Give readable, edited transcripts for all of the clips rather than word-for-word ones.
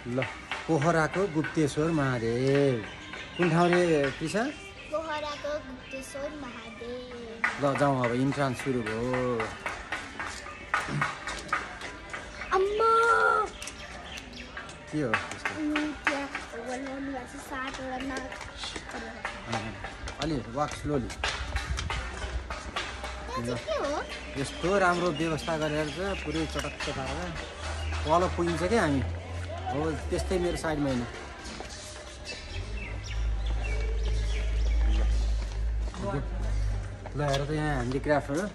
ल पोखराको गुप्तेश्वर महादेव कुन ठाउँ रे कृष्ण पोखराको गुप्तेश्वर महादेव ल जाउँ अब इन्ट्रान्स सुरु भयो अम्मा के हो अलि वाक स्लोली यस्तो राम्रो व्यवस्था गरेर चाहिँ पुरै चटक्क पारेर तल पुगिन्छ क्या हामी हो त्यस्तै मेरो साइडमा होइन ल हेर त यहाँ ह्यान्डिक्राफ्टहरू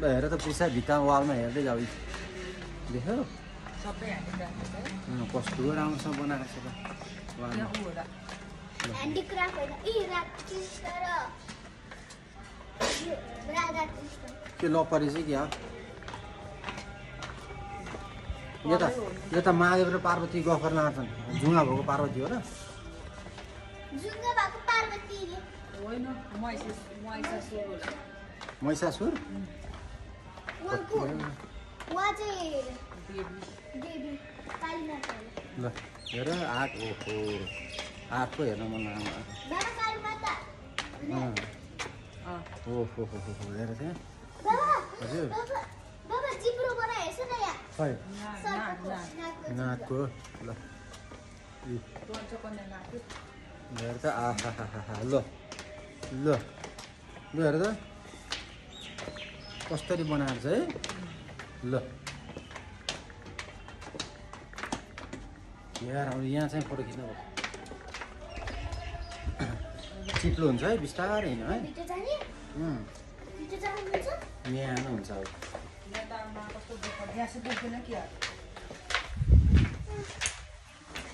ल हेर त पिसा भित्ता वालमा हेर्दै जाऊ देख्यौ कस्तो राम्रोसँग बनाएको छ त के लपरे चाहिँ क्या यो त महादेव र पार्वती गफर लान्छन् जुङ्गा भएको पार्वती हो र महिषासुर ल हेर आठ ओहो आठको हेर्न मन लाग्यो ओहो हेर त्यहाँ हजुर खै नाकको ल हेर त आहा ल ल ल हेर त कसरी बनाएर चाहिँ ल यार अब यहाँ चाहिँ फोटो खिच्नु चिप्लो हुन्छ है बिस्तारै होइन है यहाँ हुन्छ अब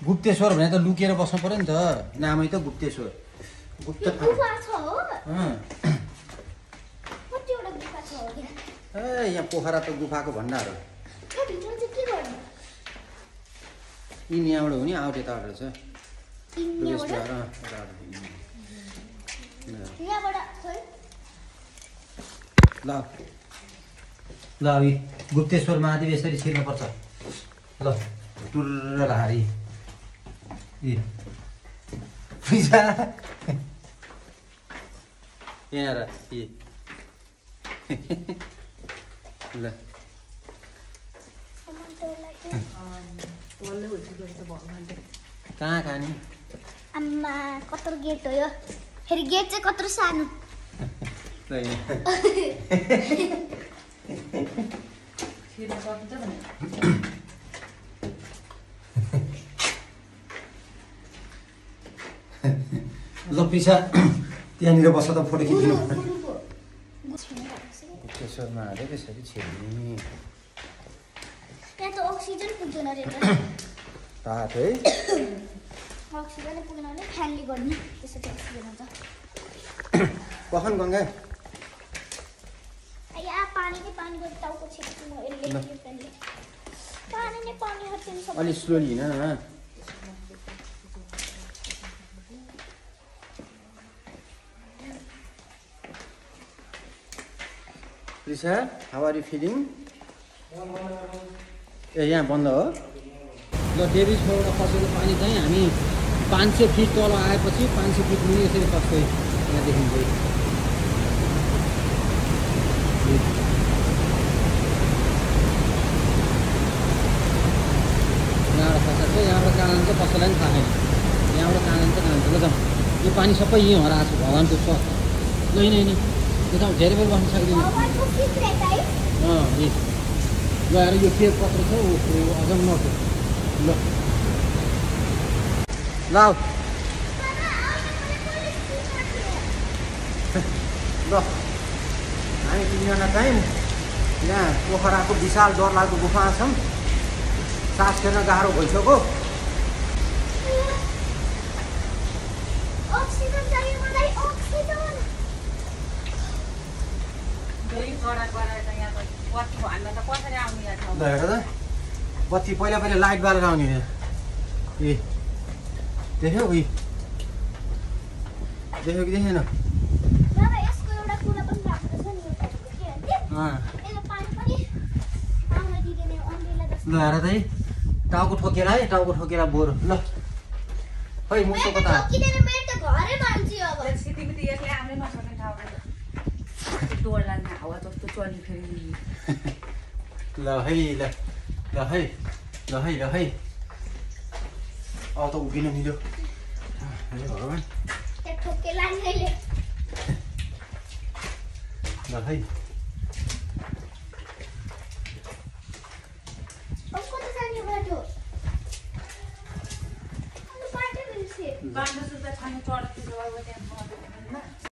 गुप्तेश्वर भने त लुकेर बस्नु पर्यो नि त नामै त गुप्तेश्वर गुप्त ए यहाँ पोखरा त गुफाको भण्डार हो यिन यहाँबाट हुने आउट यताबाट छ ल ल अब गुप्तेश्वर महादेव यसरी छिर्नुपर्छ ल टुर्र हारी यहाँ ल कहाँ खाने आम्मा कत्रो गेट हो यो फेरि गेट चाहिँ कत्रो सानो ल पिसा त्यहाँनिर बस्छ त फोटो खिच्नु गुप्तेश्वर महादेव यसरी छिर्ने यहाँ त अक्सिजन पुग्दैन रे तातो है अक्सिजन पुग्न भने फ्यानले गर्ने त्यसरी अक्सिजन हुन्छ कखन गङ्गा यहाँ पानी गरी टाउको छिट्छु म यसले पानी नै पानी हट्छ अलि स्लोली हिँड न Risha, how are you feeling? ए यहाँ बन्द हो ल डेभिस फोर्डबाट खसेको पानी चाहिँ हामी 500 फिट तल आएपछि 500 फिट मुनि यसरी खस्दै यहाँ देखिन्छ यहाँबाट खसेको यहाँबाट कहाँ जान्छ कसैलाई पनि थाहा छैन यहाँबाट कहाँ जान्छ ल जाउँ यो पानी सबै यहीँ हराएको छ भगवान्को छ ल होइन त्यो त धेरै बेर बस्न सक्दैन गएर यो के पत्र छ अझ नटो ल ल हामी तिनजना चाहिँ यहाँ पोखराको विशाल डरलाग्दो गुफा छौँ सास फेर्न गाह्रो भइसक्यो ल हेर त बत्ती पहिला लाइट बालेर आउने ए देख्यौ कि देखेन ल हेर त टाउको ठोकेर है टाउको ठोकेर बोर ल खै मुसो कता ठोकिदिएर मेरो त घरै मान्छे अब सितिमिति यसले आउँदै नसक्ने ठाउँमा डोरलान हावा जस्तो चल्यो फेरि ल है ल ल है ल है ल है अब त उभिन मिल्यो हे भगवान् त्यो ठोकेला मैले ल है अब कता जाने बाटो अनि बाटो बिर्से बाटो सुत्दा छान्नु चढ्थ्यो अब त्यहाँ